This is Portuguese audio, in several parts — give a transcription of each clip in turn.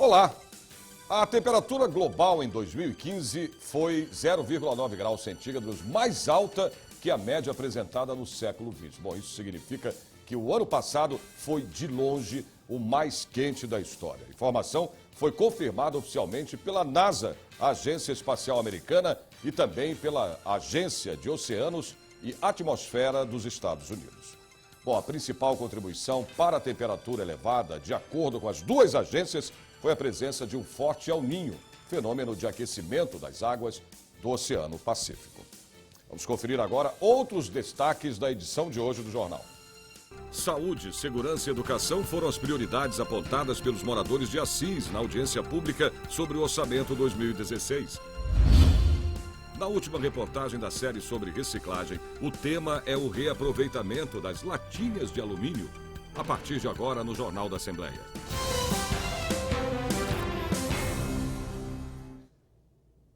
Olá! A temperatura global em 2015 foi 0,9 graus centígrados mais alta que a média apresentada no século XX. Bom, isso significa que o ano passado foi, de longe, o mais quente da história. A informação foi confirmada oficialmente pela NASA, a Agência Espacial Americana, e também pela Agência de Oceanos e Atmosfera dos Estados Unidos. Bom, a principal contribuição para a temperatura elevada, de acordo com as duas agências, foi a presença de um forte El Niño, fenômeno de aquecimento das águas do Oceano Pacífico. Vamos conferir agora outros destaques da edição de hoje do jornal. Saúde, segurança e educação foram as prioridades apontadas pelos moradores de Assis na audiência pública sobre o orçamento 2016. Na última reportagem da série sobre reciclagem, o tema é o reaproveitamento das latinhas de alumínio, a partir de agora no Jornal da Assembleia.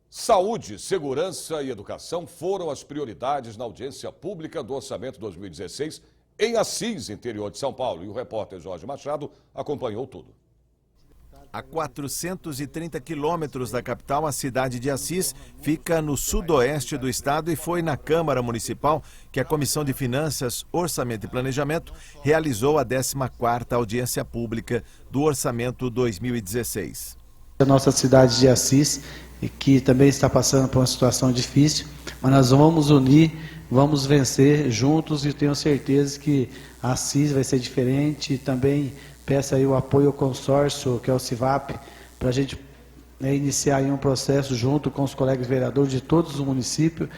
Saúde, segurança e educação foram as prioridades na audiência pública do orçamento 2016 em Assis, interior de São Paulo. E o repórter Jorge Machado acompanhou tudo. A 430 quilômetros da capital, a cidade de Assis fica no sudoeste do estado e foi na Câmara Municipal que a Comissão de Finanças, Orçamento e Planejamento realizou a 14ª audiência pública do Orçamento 2016. A nossa cidade de Assis, que também está passando por uma situação difícil, mas nós vamos unir, vamos vencer juntos e tenho certeza que Assis vai ser diferente e também peço aí o apoio ao consórcio, que é o CIVAP, para a gente iniciar aí um processo junto com os colegas vereadores de todos os municípios.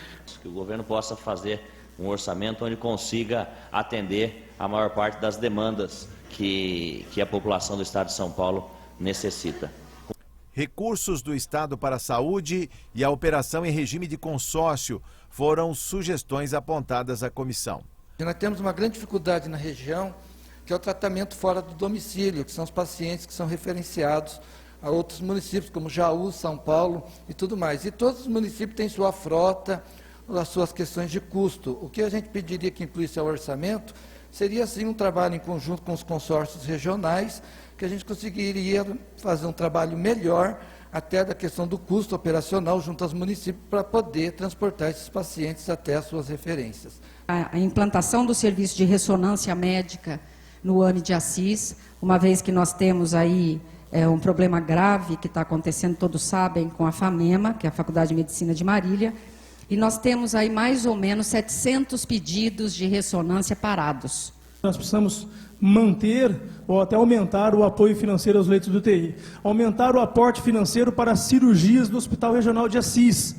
Que o governo possa fazer um orçamento onde consiga atender a maior parte das demandas que a população do estado de São Paulo necessita. Recursos do Estado para a saúde e a operação em regime de consórcio foram sugestões apontadas à comissão. Nós temos uma grande dificuldade na região, que é o tratamento fora do domicílio, que são os pacientes que são referenciados a outros municípios, como Jaú, São Paulo e tudo mais. E todos os municípios têm sua frota, as suas questões de custo. O que a gente pediria que incluísse ao orçamento seria, sim, um trabalho em conjunto com os consórcios regionais, que a gente conseguiria fazer um trabalho melhor, até da questão do custo operacional junto aos municípios, para poder transportar esses pacientes até as suas referências. A implantação do serviço de ressonância médica no AME de Assis, uma vez que nós temos aí um problema grave que está acontecendo, todos sabem, com a FAMEMA, que é a Faculdade de Medicina de Marília, e nós temos aí mais ou menos 700 pedidos de ressonância parados. Nós precisamos manter ou até aumentar o apoio financeiro aos leitos do UTI, aumentar o aporte financeiro para as cirurgias do Hospital Regional de Assis,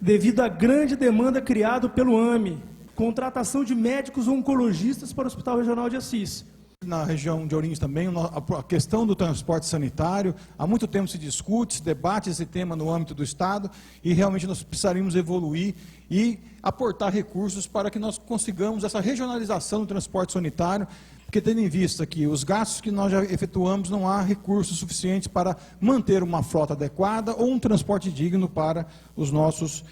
devido à grande demanda criada pelo AME, contratação de médicos oncologistas para o Hospital Regional de Assis. Na região de Ourinhos também, a questão do transporte sanitário, há muito tempo se discute, se debate esse tema no âmbito do Estado e realmente nós precisaríamos evoluir e aportar recursos para que nós consigamos essa regionalização do transporte sanitário, porque tendo em vista que os gastos que nós já efetuamos não há recursos suficientes para manter uma frota adequada ou um transporte digno para os nossos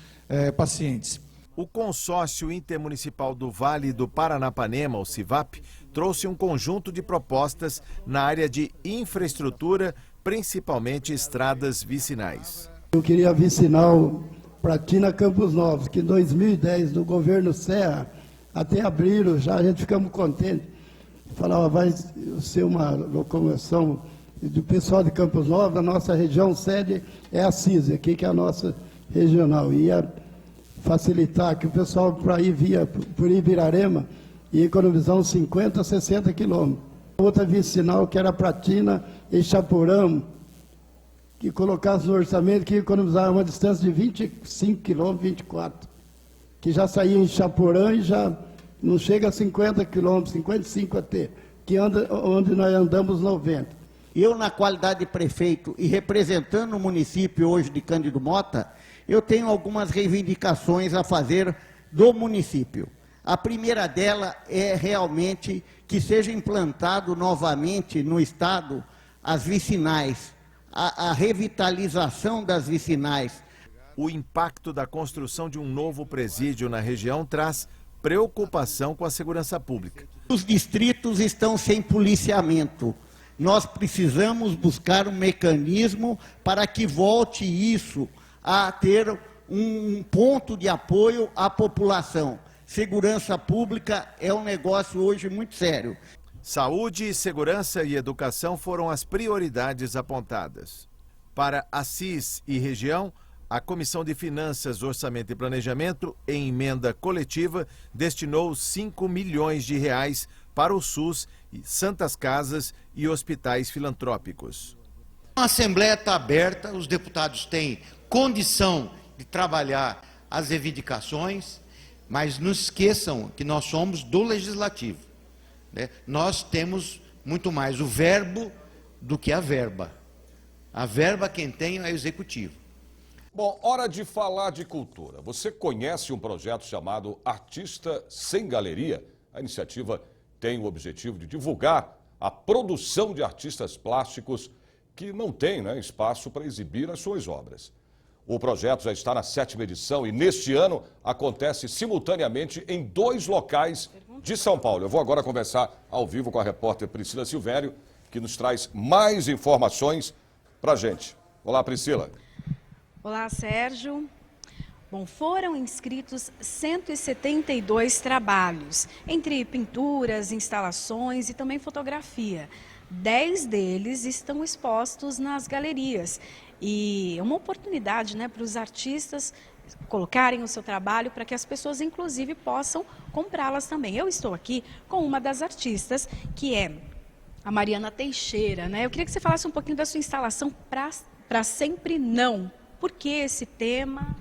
pacientes. O Consórcio Intermunicipal do Vale do Paranapanema, o CIVAP, trouxe um conjunto de propostas na área de infraestrutura, principalmente estradas vicinais. Eu queria a vicinal Pratina Campos Novos, que em 2010, no governo Serra, até abriram, já a gente ficamos contentes. Falava, vai ser uma locomoção do pessoal de Campos Novos, a nossa região sede é Assis, aqui que é a nossa regional. Ia facilitar que o pessoal para ir via por Ibirarema e economizar uns 50 a 60 quilômetros. Outra vicinal que era Pratina e Chapurão, que colocasse no orçamento que ia economizar uma distância de 25 quilômetros, 24, que já saía em Chapurão e já não chega a 50 quilômetros, 55 até, que onde nós andamos 90. Eu, na qualidade de prefeito e representando o município hoje de Cândido Mota, eu tenho algumas reivindicações a fazer do município. A primeira dela é realmente que seja implantado novamente no estado as vicinais, a revitalização das vicinais. O impacto da construção de um novo presídio na região traz preocupação com a segurança pública. Os distritos estão sem policiamento. nós precisamos buscar um mecanismo para que volte isso a ter um ponto de apoio à população. Segurança pública é um negócio hoje muito sério. Saúde, segurança e educação foram as prioridades apontadas. Para Assis e região, a Comissão de Finanças, Orçamento e Planejamento, em emenda coletiva, destinou 5 milhões de reais para o SUS, santas casas e hospitais filantrópicos. A Assembleia está aberta, os deputados têm condição de trabalhar as reivindicações, mas não esqueçam que nós somos do Legislativo, né? Nós temos muito mais o verbo do que a verba. A verba quem tem é o Executivo. Bom, hora de falar de cultura. Você conhece um projeto chamado Artista Sem Galeria? A iniciativa tem o objetivo de divulgar a produção de artistas plásticos que não têm, né, espaço para exibir as suas obras. O projeto já está na 7ª edição e neste ano acontece simultaneamente em 2 locais de São Paulo. Eu vou agora conversar ao vivo com a repórter Priscila Silvério, que nos traz mais informações para a gente. Olá, Priscila. Olá, Sérgio. Bom, foram inscritos 172 trabalhos, entre pinturas, instalações e também fotografia. 10 deles estão expostos nas galerias. E é uma oportunidade, né, para os artistas colocarem o seu trabalho para que as pessoas, inclusive, possam comprá-las também. Eu estou aqui com uma das artistas, que é a Mariana Teixeira, né? Eu queria que você falasse um pouquinho da sua instalação Pra Sempre Não. Por que esse tema?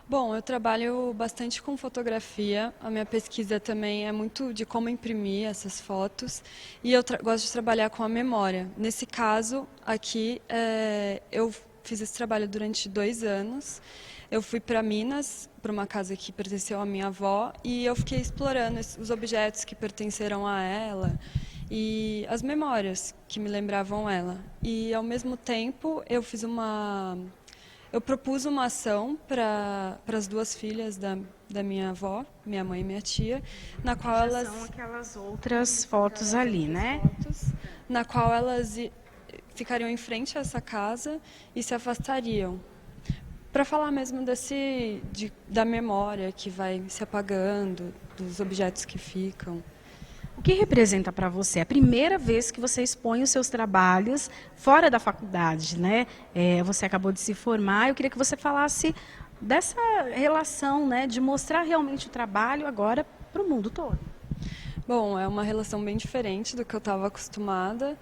Bom, eu trabalho bastante com fotografia, a minha pesquisa também é muito de como imprimir essas fotos e eu gosto de trabalhar com a memória. Nesse caso, aqui, eu fiz esse trabalho durante 2 anos, eu fui para Minas, para uma casa que pertenceu à minha avó e eu fiquei explorando os objetos que pertenceram a ela e as memórias que me lembravam ela. E, ao mesmo tempo, eu propus uma ação para as 2 filhas da minha avó, minha mãe e minha tia, na qual elas... São aquelas outras fotos ali, né? Na qual elas ficariam em frente a essa casa e se afastariam. Para falar mesmo da memória que vai se apagando, dos objetos que ficam. O que representa para você? É a primeira vez que você expõe os seus trabalhos fora da faculdade, né? Você acabou de se formar. Eu queria que você falasse dessa relação, né, de mostrar realmente o trabalho agora para o mundo todo. Bom, é uma relação bem diferente do que eu estava acostumada.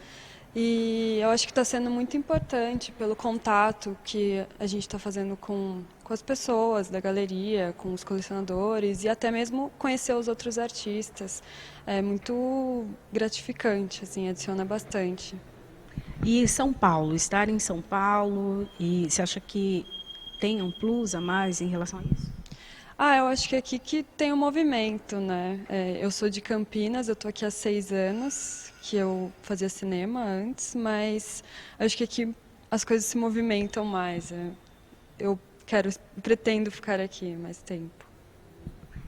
E eu acho que está sendo muito importante pelo contato que a gente está fazendo com as pessoas da galeria, com os colecionadores e até mesmo conhecer os outros artistas. É muito gratificante, assim, adiciona bastante. E São Paulo, estar em São Paulo, e você acha que tem um plus a mais em relação a isso? Eu acho que é aqui que tem um movimento, né? Eu sou de Campinas, eu estou aqui há 6 anos, que eu fazia cinema antes, mas acho que aqui as coisas se movimentam mais. Eu pretendo ficar aqui mais tempo.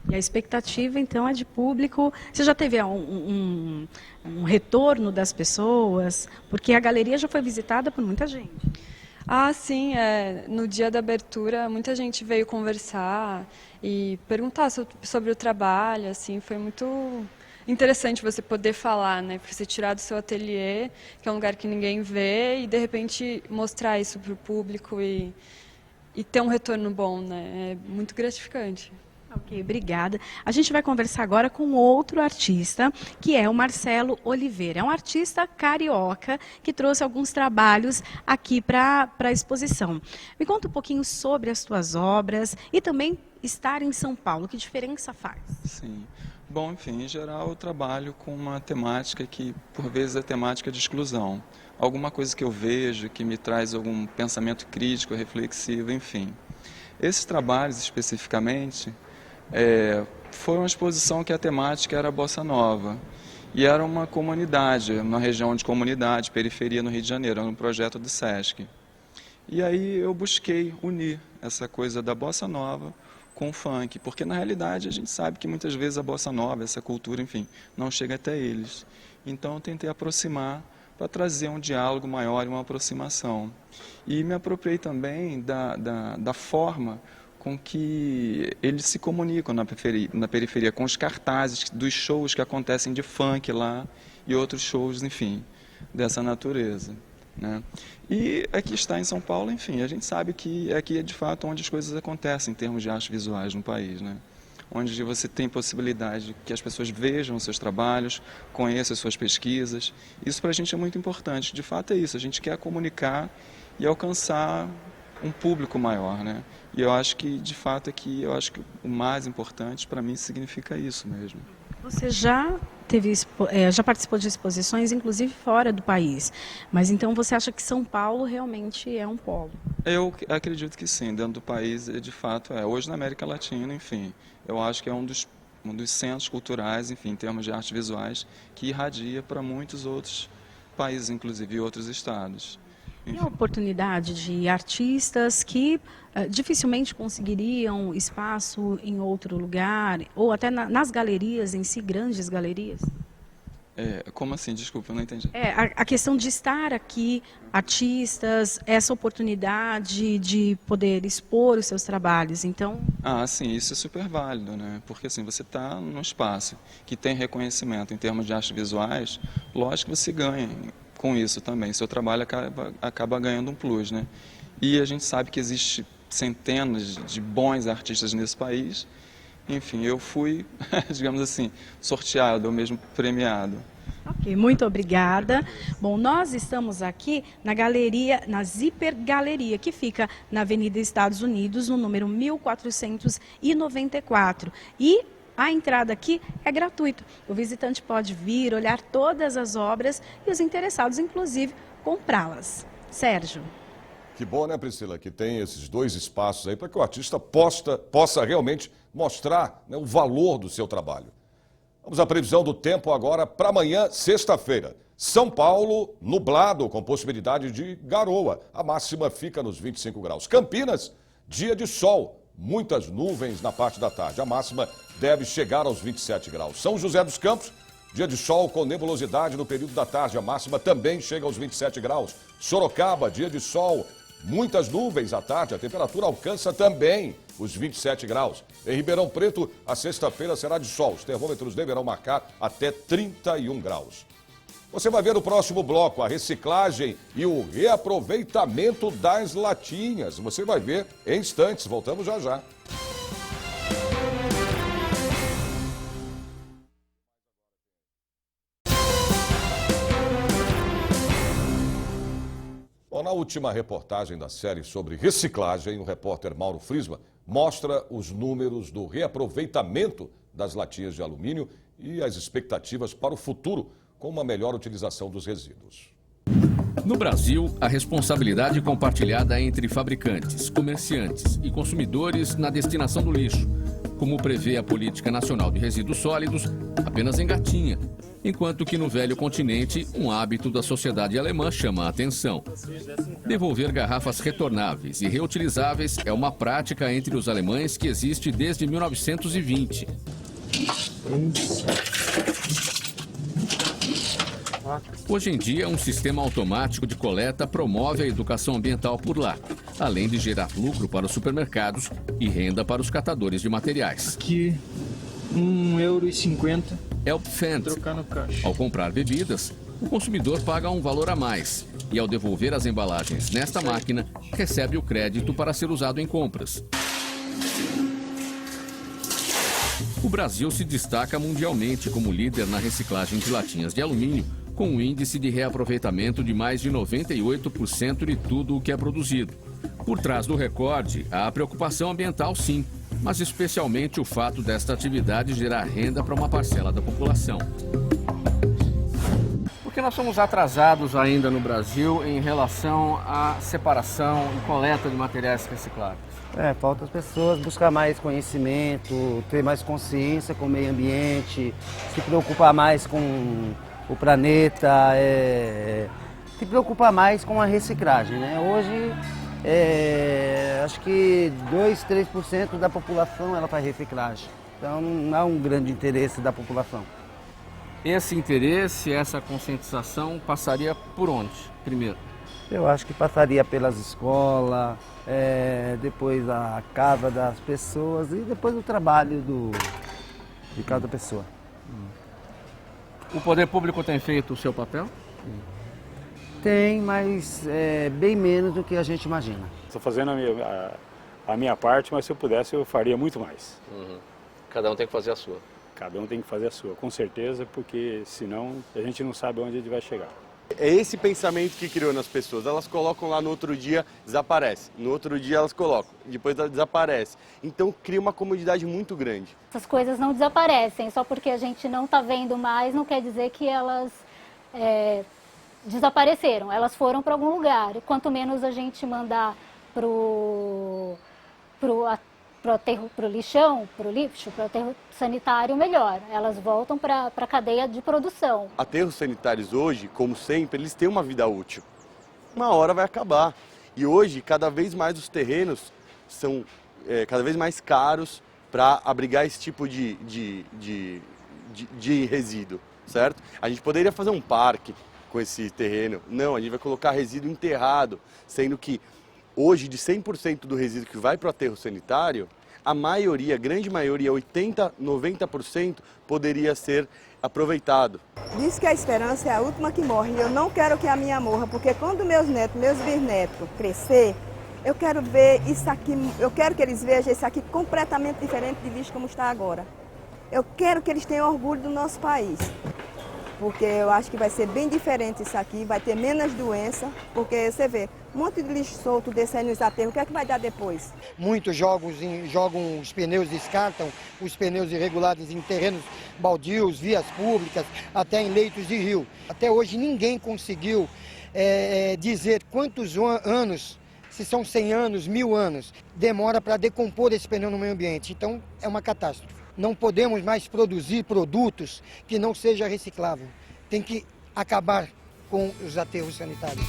E a expectativa, então, é de público. Você já teve um retorno das pessoas? Porque a galeria já foi visitada por muita gente. Sim. No dia da abertura, muita gente veio conversar e perguntar sobre o trabalho. Assim, foi muito interessante você poder falar, né? Porque você tirar do seu ateliê, que é um lugar que ninguém vê, e de repente mostrar isso para o público e ter um retorno bom, né? É muito gratificante. Ok, obrigada. A gente vai conversar agora com outro artista, que é o Marcelo Oliveira. É um artista carioca que trouxe alguns trabalhos aqui para a exposição. Me conta um pouquinho sobre as tuas obras e também estar em São Paulo. Que diferença faz? Sim. Bom, enfim, em geral eu trabalho com uma temática que, por vezes, é temática de exclusão. Alguma coisa que eu vejo, que me traz algum pensamento crítico, reflexivo, enfim. Esses trabalhos, especificamente, foi uma exposição que a temática era a Bossa Nova. E era uma comunidade, uma região de comunidade, periferia no Rio de Janeiro, era um projeto do Sesc. E aí eu busquei unir essa coisa da Bossa Nova com o funk, porque na realidade a gente sabe que muitas vezes a Bossa Nova, essa cultura, enfim, não chega até eles. Então eu tentei aproximar para trazer um diálogo maior e uma aproximação. E me apropriei também da forma com que eles se comunicam na periferia, com os cartazes dos shows que acontecem de funk lá e outros shows, enfim, dessa natureza, né? E aqui está em São Paulo, enfim, a gente sabe que aqui é de fato onde as coisas acontecem em termos de artes visuais no país, né? Onde você tem possibilidade de que as pessoas vejam os seus trabalhos, conheçam as suas pesquisas. Isso para a gente é muito importante, de fato é isso, a gente quer comunicar e alcançar um público maior, né? E eu acho que, de fato, aqui, eu acho que o mais importante para mim significa isso mesmo. Você já participou de exposições, inclusive fora do país, mas então você acha que São Paulo realmente é um polo? Eu acredito que sim, dentro do país, de fato é. Hoje na América Latina, enfim, eu acho que é um dos centros culturais, enfim, em termos de artes visuais, que irradia para muitos outros países, inclusive outros estados. E a oportunidade de artistas que dificilmente conseguiriam espaço em outro lugar, ou até nas galerias em si, grandes galerias? Como assim? Desculpa, eu não entendi. A questão de estar aqui, artistas, essa oportunidade de poder expor os seus trabalhos, então... Ah, sim, isso é super válido, né? Porque assim, você está num espaço que tem reconhecimento em termos de artes visuais, lógico que você ganha com isso também, seu trabalho acaba ganhando um plus, né? E a gente sabe que existe centenas de bons artistas nesse país. Enfim, eu fui, digamos assim, sorteado ou mesmo premiado. Ok, muito obrigada. Bom, nós estamos aqui na galeria, na Zipper Galeria, que fica na Avenida Estados Unidos, no número 1494. E a entrada aqui é gratuita. O visitante pode vir, olhar todas as obras e os interessados, inclusive, comprá-las. Sérgio. Que bom, né, Priscila, que tem esses dois espaços aí para que o artista possa realmente mostrar, né, o valor do seu trabalho. Vamos à previsão do tempo agora para amanhã, sexta-feira. São Paulo, nublado, com possibilidade de garoa. A máxima fica nos 25 graus. Campinas, dia de sol. Muitas nuvens na parte da tarde. A máxima deve chegar aos 27 graus. São José dos Campos, dia de sol com nebulosidade no período da tarde. A máxima também chega aos 27 graus. Sorocaba, dia de sol, muitas nuvens à tarde. A temperatura alcança também os 27 graus. Em Ribeirão Preto, a sexta-feira será de sol. Os termômetros deverão marcar até 31 graus. Você vai ver no próximo bloco a reciclagem e o reaproveitamento das latinhas. Você vai ver em instantes. Voltamos já já. Bom, na última reportagem da série sobre reciclagem, o repórter Mauro Frisman mostra os números do reaproveitamento das latinhas de alumínio e as expectativas para o futuro com uma melhor utilização dos resíduos. No Brasil, a responsabilidade compartilhada entre fabricantes, comerciantes e consumidores na destinação do lixo, como prevê a Política Nacional de Resíduos Sólidos, apenas engatinha, enquanto que no velho continente, um hábito da sociedade alemã chama a atenção. Devolver garrafas retornáveis e reutilizáveis é uma prática entre os alemães que existe desde 1920. Hoje em dia, um sistema automático de coleta promove a educação ambiental por lá, além de gerar lucro para os supermercados e renda para os catadores de materiais. Aqui, €1,50. Elpfand. Ao comprar bebidas, o consumidor paga um valor a mais e, ao devolver as embalagens nesta máquina, recebe o crédito para ser usado em compras. O Brasil se destaca mundialmente como líder na reciclagem de latinhas de alumínio, com um índice de reaproveitamento de mais de 98% de tudo o que é produzido. Por trás do recorde, há a preocupação ambiental, sim, mas especialmente o fato desta atividade gerar renda para uma parcela da população. Porque nós somos atrasados ainda no Brasil em relação à separação e coleta de materiais recicláveis. Falta as pessoas buscar mais conhecimento, ter mais consciência com o meio ambiente, se preocupar mais com o planeta, se preocupar mais com a reciclagem, né? Hoje, acho que 2, 3% da população ela faz reciclagem, então não há um grande interesse da população. Esse interesse, essa conscientização passaria por onde, primeiro? Eu acho que passaria pelas escolas, depois a casa das pessoas e depois o trabalho de cada pessoa. O poder público tem feito o seu papel? Tem, mas bem menos do que a gente imagina. Estou fazendo a minha parte, mas se eu pudesse eu faria muito mais. Cada um tem que fazer a sua. Cada um tem que fazer a sua, com certeza, porque senão a gente não sabe onde a gente vai chegar. É esse pensamento que criou nas pessoas. Elas colocam lá no outro dia, desaparece. No outro dia elas colocam, depois ela desaparece. Então cria uma comodidade muito grande. Essas coisas não desaparecem, só porque a gente não está vendo mais, não quer dizer que elas desapareceram. Elas foram para algum lugar. E quanto menos a gente mandar pro lixão, pro lixo, pro aterro sanitário, melhor. Elas voltam para a cadeia de produção. Aterros sanitários hoje, como sempre, eles têm uma vida útil. Uma hora vai acabar. E hoje, cada vez mais os terrenos são cada vez mais caros para abrigar esse tipo de resíduo, certo? A gente poderia fazer um parque com esse terreno. Não, a gente vai colocar resíduo enterrado, sendo que hoje, de 100% do resíduo que vai para o aterro sanitário, a maioria, a grande maioria, 80%, 90%, poderia ser aproveitado. Diz que a esperança é a última que morre. E eu não quero que a minha morra, porque quando meus netos, meus bisnetos crescer, eu quero ver isso aqui, eu quero que eles vejam isso aqui completamente diferente de visto como está agora. Eu quero que eles tenham orgulho do nosso país. Porque eu acho que vai ser bem diferente isso aqui, vai ter menos doença, porque você vê, um monte de lixo solto desse aí nos aterros, o que é que vai dar depois? Muitos jogam os pneus, descartam os pneus irregulares em terrenos baldios, vias públicas, até em leitos de rio. Até hoje ninguém conseguiu dizer quantos anos, se são 100 anos, 1000 anos, demora para decompor esse pneu no meio ambiente. Então é uma catástrofe. Não podemos mais produzir produtos que não seja reciclável. Tem que acabar com os aterros sanitários.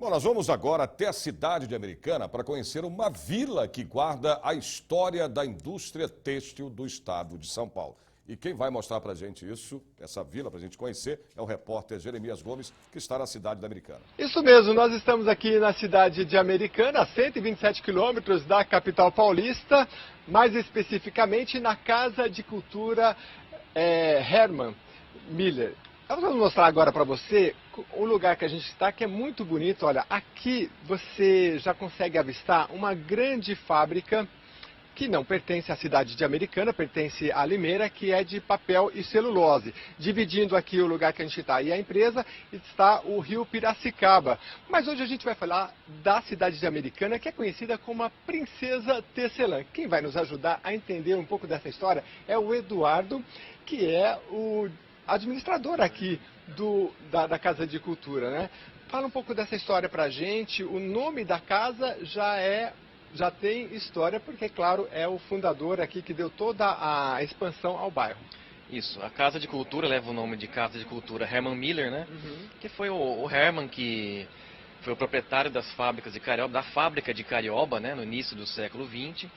Bom, nós vamos agora até a cidade de Americana para conhecer uma vila que guarda a história da indústria têxtil do estado de São Paulo. E quem vai mostrar para a gente isso, essa vila, para a gente conhecer, é o repórter Jeremias Gomes, que está na cidade da Americana. Isso mesmo, nós estamos aqui na cidade de Americana, a 127 quilômetros da capital paulista, mais especificamente na Casa de Cultura Herman Miller. Nós vamos mostrar agora para você o lugar que a gente está, que é muito bonito. Olha, aqui você já consegue avistar uma grande fábrica que não pertence à cidade de Americana, pertence à Limeira, que é de papel e celulose. Dividindo aqui o lugar que a gente está e a empresa, está o rio Piracicaba. Mas hoje a gente vai falar da cidade de Americana, que é conhecida como a Princesa Tecelã. Quem vai nos ajudar a entender um pouco dessa história é o Eduardo, que é o administrador aqui da Casa de Cultura, né? Fala um pouco dessa história pra gente. O nome da casa já tem história, porque, claro, é o fundador aqui que deu toda a expansão ao bairro. Isso, a Casa de Cultura leva o nome de Casa de Cultura Herman Miller, né? Que foi o Herman que foi o proprietário das fábricas de Carioba, da fábrica de Carioba, né? No início do século XX.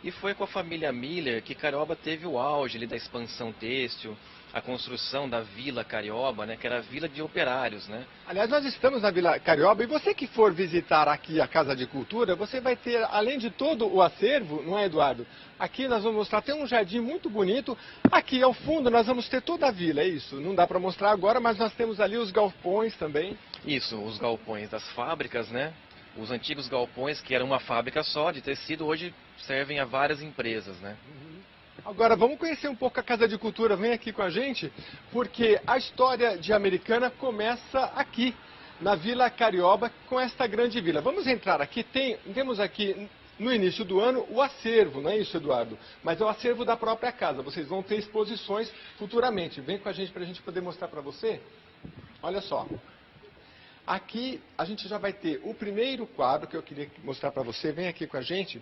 E foi com a família Miller que Carioba teve o auge ali da expansão têxtil, a construção da Vila Carioba, né, que era a vila de operários, né? Aliás, nós estamos na Vila Carioba e você que for visitar aqui a Casa de Cultura, você vai ter, além de todo o acervo, não é, Eduardo? Aqui nós vamos mostrar, tem um jardim muito bonito. Aqui ao fundo nós vamos ter toda a vila, é isso? Não dá para mostrar agora, mas nós temos ali os galpões também. Isso, os galpões das fábricas, né? Os antigos galpões, que eram uma fábrica só de tecido, hoje servem a várias empresas, né? Agora vamos conhecer um pouco a Casa de Cultura, vem aqui com a gente, porque a história de Americana começa aqui, na Vila Carioba, com esta grande vila. Vamos entrar aqui, temos aqui no início do ano o acervo, não é isso, Eduardo? Mas é o acervo da própria casa, vocês vão ter exposições futuramente. Vem com a gente para a gente poder mostrar para você. Olha só. Aqui a gente já vai ter o primeiro quadro que eu queria mostrar para você, vem aqui com a gente.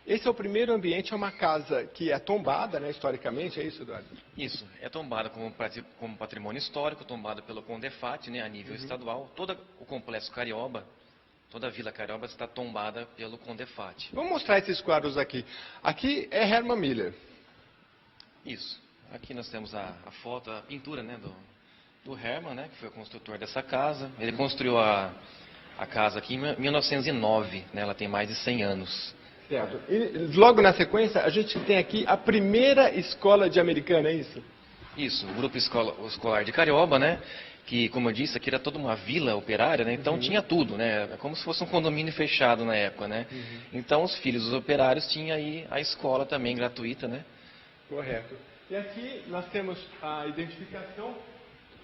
Esse é o primeiro ambiente, é uma casa que é tombada, né, historicamente, é isso, Eduardo? Isso, é tombada como patrimônio histórico, tombada pelo CONDEFAT, né, a nível estadual. Todo o complexo Carioba, toda a Vila Carioba está tombada pelo CONDEFAT. Vamos mostrar esses quadros aqui. Aqui é Herman Miller. Isso. Aqui nós temos a foto, a pintura, né, do Herman, né, que foi o construtor dessa casa. Ele construiu a casa aqui em 1909, né, ela tem mais de 100 anos. Certo. E logo na sequência, a gente tem aqui a primeira escola de Americana, é isso? Isso, o grupo escolar de Carioba, né? Que, como eu disse, aqui era toda uma vila operária, né? Então tinha tudo, né? É como se fosse um condomínio fechado na época, né? Então os filhos dos operários tinham aí a escola também gratuita, né? Correto. E aqui nós temos a identificação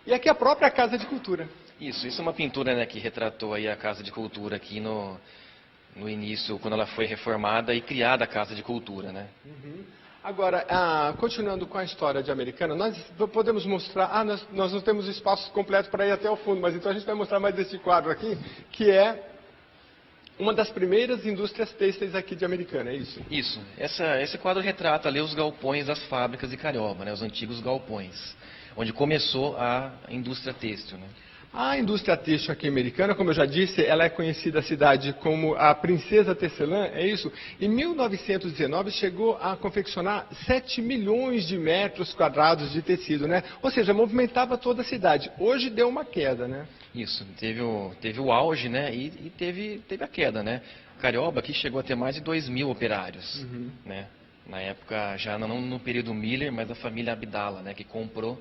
e aqui a própria Casa de Cultura. Isso é uma pintura, né, que retratou aí a Casa de Cultura aqui no início, quando ela foi reformada e criada a Casa de Cultura, né? Agora, continuando com a história de Americana, nós podemos mostrar... nós não temos espaço completo para ir até o fundo, mas então a gente vai mostrar mais esse quadro aqui, que é uma das primeiras indústrias têxteis aqui de Americana, é isso? Isso. Esse quadro retrata ali os galpões das fábricas de Carioba, né? Os antigos galpões, onde começou a indústria têxtil, né? A indústria têxtil aqui americana, como eu já disse, ela é conhecida a cidade como a Princesa Tecelã, é isso? Em 1919 chegou a confeccionar 7 milhões de metros quadrados de tecido, né? Ou seja, movimentava toda a cidade. Hoje deu uma queda, né? Isso, teve o auge, né? E teve a queda, né? Carioba aqui chegou a ter mais de 2.000 operários, né? Na época, já não no período Miller, mas da família Abdala, né? Que comprou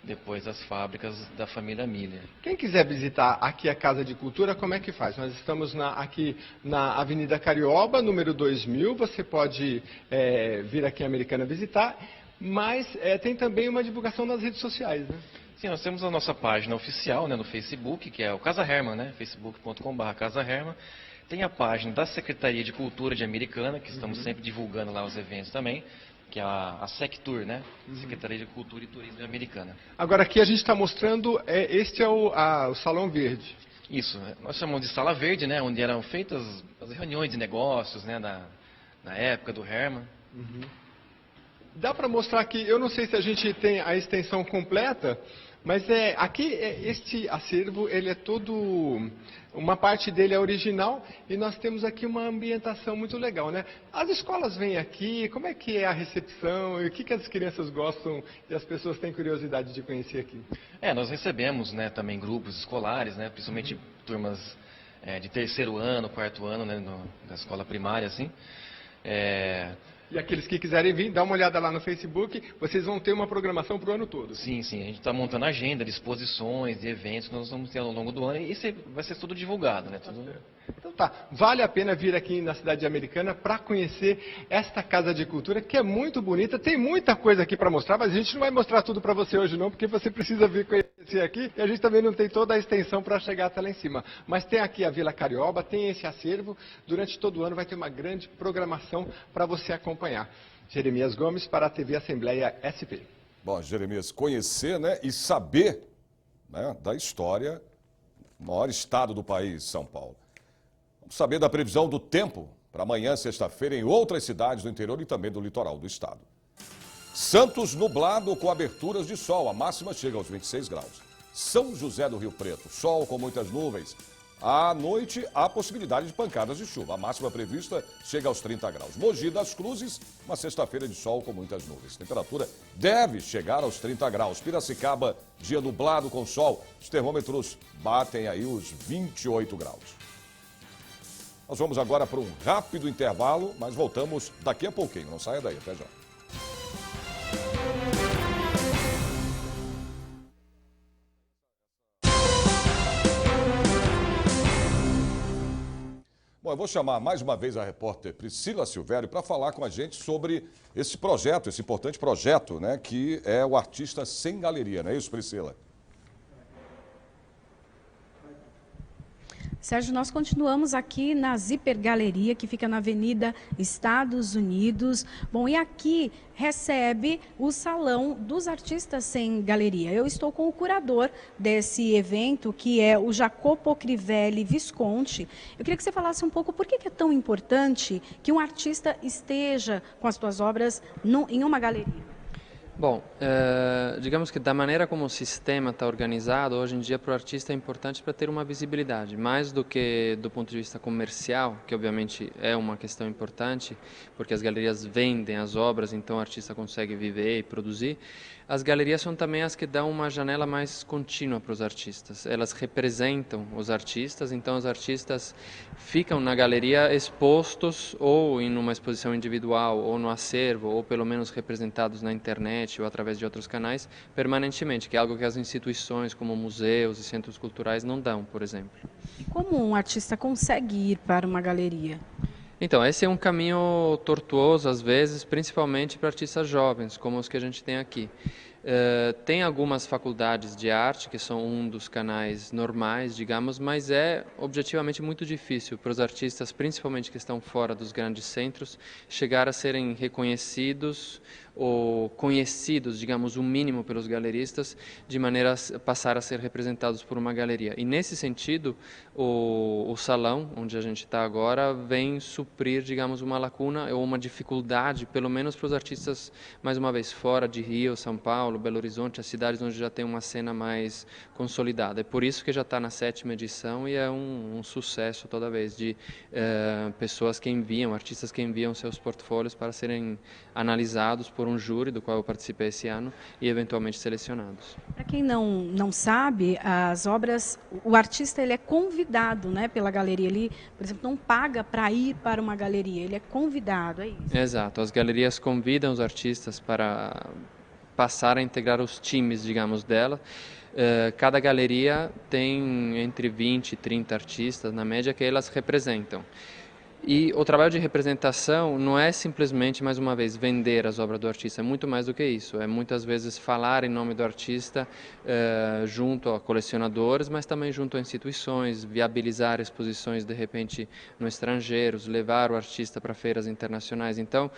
depois as fábricas da família Miller. Quem quiser visitar aqui a Casa de Cultura, como é que faz? Nós estamos aqui na Avenida Carioba, número 2000, você pode vir aqui em Americana visitar, mas tem também uma divulgação nas redes sociais, né? Sim, nós temos a nossa página oficial, né, no Facebook, que é o Casa Herman, né, facebook.com/Casa Herman. Tem a página da Secretaria de Cultura de Americana, que estamos sempre divulgando lá os eventos também, que é a Sectur, né? Secretaria de Cultura e Turismo Americana. Agora aqui a gente está mostrando, este é o Salão Verde. Isso, nós chamamos de Sala Verde, né? Onde eram feitas as reuniões de negócios, né? Na época do Herman. Dá para mostrar aqui, eu não sei se a gente tem a extensão completa, mas aqui este acervo, ele é todo, uma parte dele é original e nós temos aqui uma ambientação muito legal, né? As escolas vêm aqui, como é que é a recepção, e o que as crianças gostam e as pessoas têm curiosidade de conhecer aqui? Nós recebemos, né, também grupos escolares, né, principalmente turmas de 3º ano, 4º ano, né, da escola primária, assim. E aqueles que quiserem vir, dá uma olhada lá no Facebook, vocês vão ter uma programação para o ano todo. Sim, a gente está montando agenda de exposições, de eventos que nós vamos ter ao longo do ano e isso vai ser tudo divulgado, né? Então tá, vale a pena vir aqui na cidade americana para conhecer esta Casa de Cultura, que é muito bonita, tem muita coisa aqui para mostrar, mas a gente não vai mostrar tudo para você hoje não, porque você precisa vir conhecer aqui e a gente também não tem toda a extensão para chegar até lá em cima. Mas tem aqui a Vila Carioba, tem esse acervo, durante todo o ano vai ter uma grande programação para você acompanhar. Jeremias Gomes para a TV Assembleia SP. Bom, Jeremias, conhecer, né, e saber, né, da história do maior estado do país, São Paulo. Vamos saber da previsão do tempo para amanhã, sexta-feira, em outras cidades do interior e também do litoral do estado. Santos nublado com aberturas de sol, a máxima chega aos 26 graus. São José do Rio Preto, sol com muitas nuvens. À noite, há possibilidade de pancadas de chuva. A máxima prevista chega aos 30 graus. Mogi das Cruzes, uma sexta-feira de sol com muitas nuvens. Temperatura deve chegar aos 30 graus. Piracicaba, dia nublado com sol. Os termômetros batem aí os 28 graus. Nós vamos agora para um rápido intervalo, mas voltamos daqui a pouquinho. Não saia daí, até já. Bom, eu vou chamar mais uma vez a repórter Priscila Silvério para falar com a gente sobre esse projeto, esse importante projeto, né, que é o Artista Sem Galeria, não é isso, Priscila? Sérgio, nós continuamos aqui na Zíper Galeria, que fica na Avenida Estados Unidos. Bom, e aqui recebe o Salão dos Artistas Sem Galeria. Eu estou com o curador desse evento, que é o Jacopo Crivelli Visconti. Eu queria que você falasse um pouco por que é tão importante que um artista esteja com as suas obras em uma galeria. Bom, digamos que da maneira como o sistema está organizado, hoje em dia para o artista é importante para ter uma visibilidade, mais do que do ponto de vista comercial, que obviamente é uma questão importante, porque as galerias vendem as obras, então o artista consegue viver e produzir. As galerias são também as que dão uma janela mais contínua para os artistas. Elas representam os artistas, então os artistas ficam na galeria expostos ou em uma exposição individual, ou no acervo, ou pelo menos representados na internet ou através de outros canais, permanentemente, que é algo que as instituições como museus e centros culturais não dão, por exemplo. E como um artista consegue ir para uma galeria? Então, esse é um caminho tortuoso, às vezes, principalmente para artistas jovens, como os que a gente tem aqui. Tem algumas faculdades de arte, que são um dos canais normais, digamos, mas é objetivamente muito difícil para os artistas, principalmente que estão fora dos grandes centros, chegar a serem reconhecidos ou conhecidos, digamos, o mínimo pelos galeristas, de maneira a passar a ser representados por uma galeria. E nesse sentido, o salão, onde a gente está agora, vem suprir, digamos, uma lacuna ou uma dificuldade, pelo menos para os artistas, mais uma vez, fora de Rio, São Paulo, Belo Horizonte, as cidades onde já tem uma cena mais consolidada. É por isso que já está na 7ª edição e é um sucesso toda vez de pessoas que enviam, artistas que enviam seus portfólios para serem analisados por um júri, do qual eu participei esse ano, e eventualmente selecionados. Para quem não sabe, as obras, o artista ele é convidado, né, pela galeria. Ele, por exemplo, não paga para ir para uma galeria, ele é convidado, é isso? Exato, as galerias convidam os artistas para passar a integrar os times, digamos, dela. Cada galeria tem entre 20 e 30 artistas, na média, que elas representam. E o trabalho de representação não é simplesmente, mais uma vez, vender as obras do artista, é muito mais do que isso. É muitas vezes falar em nome do artista junto a colecionadores, mas também junto a instituições, viabilizar exposições, de repente, no estrangeiro, levar o artista para feiras internacionais. Então,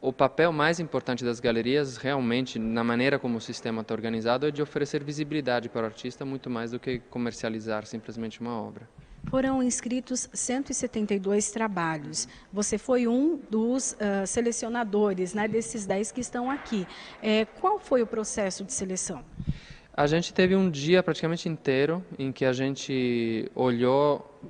o papel mais importante das galerias, realmente, na maneira como o sistema está organizado, é de oferecer visibilidade para o artista, muito mais do que comercializar simplesmente uma obra. Foram inscritos 172 trabalhos. Você foi um dos selecionadores, né, desses 10 que estão aqui. Qual foi o processo de seleção? A gente teve um dia praticamente inteiro em que a gente olhou,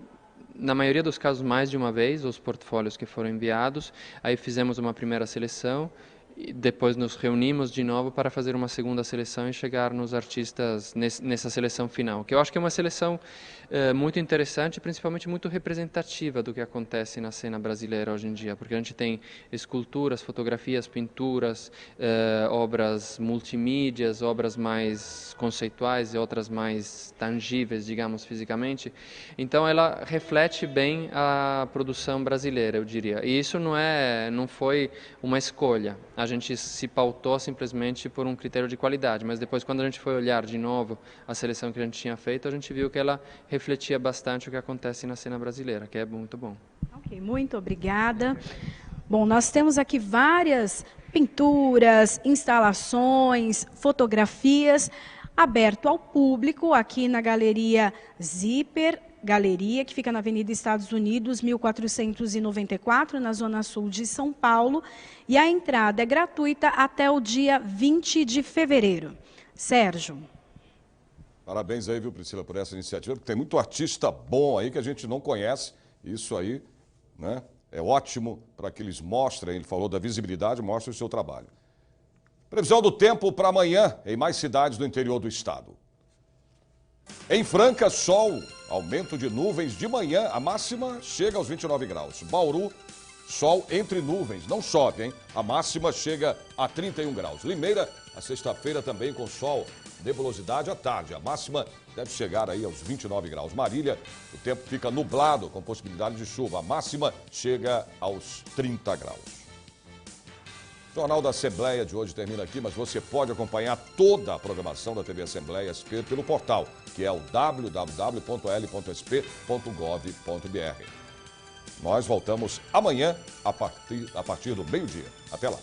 na maioria dos casos, mais de uma vez, os portfólios que foram enviados. Aí fizemos uma primeira seleção e depois nos reunimos de novo para fazer uma segunda seleção e chegar nos artistas nessa seleção final, que eu acho que é uma seleção muito interessante, principalmente muito representativa do que acontece na cena brasileira hoje em dia, porque a gente tem esculturas, fotografias, pinturas, obras multimídias, obras mais conceituais e outras mais tangíveis, digamos, fisicamente. Então ela reflete bem a produção brasileira, eu diria. E isso não foi uma escolha. A gente se pautou simplesmente por um critério de qualidade, mas depois, quando a gente foi olhar de novo a seleção que a gente tinha feito, a gente viu que ela refletia bastante o que acontece na cena brasileira, que é muito bom. Ok, muito obrigada. Bom, nós temos aqui várias pinturas, instalações, fotografias, aberto ao público aqui na Galeria Zíper Galeria, que fica na Avenida Estados Unidos, 1494, na Zona Sul de São Paulo. E a entrada é gratuita até o dia 20 de fevereiro. Sérgio. Parabéns aí, viu, Priscila, por essa iniciativa, porque tem muito artista bom aí que a gente não conhece. Isso aí, né, é ótimo para que eles mostrem, ele falou da visibilidade, mostrem o seu trabalho. Previsão do tempo para amanhã em mais cidades do interior do estado. Em Franca, sol, aumento de nuvens de manhã, a máxima chega aos 29 graus. Bauru, sol entre nuvens, não chove, hein? A máxima chega a 31 graus. Limeira, a sexta-feira também com sol, nebulosidade à tarde. A máxima deve chegar aí aos 29 graus. Marília, o tempo fica nublado com possibilidade de chuva. A máxima chega aos 30 graus. O Jornal da Assembleia de hoje termina aqui, mas você pode acompanhar toda a programação da TV Assembleia SP pelo portal, que é o www.l.sp.gov.br. Nós voltamos amanhã a partir do meio-dia. Até lá.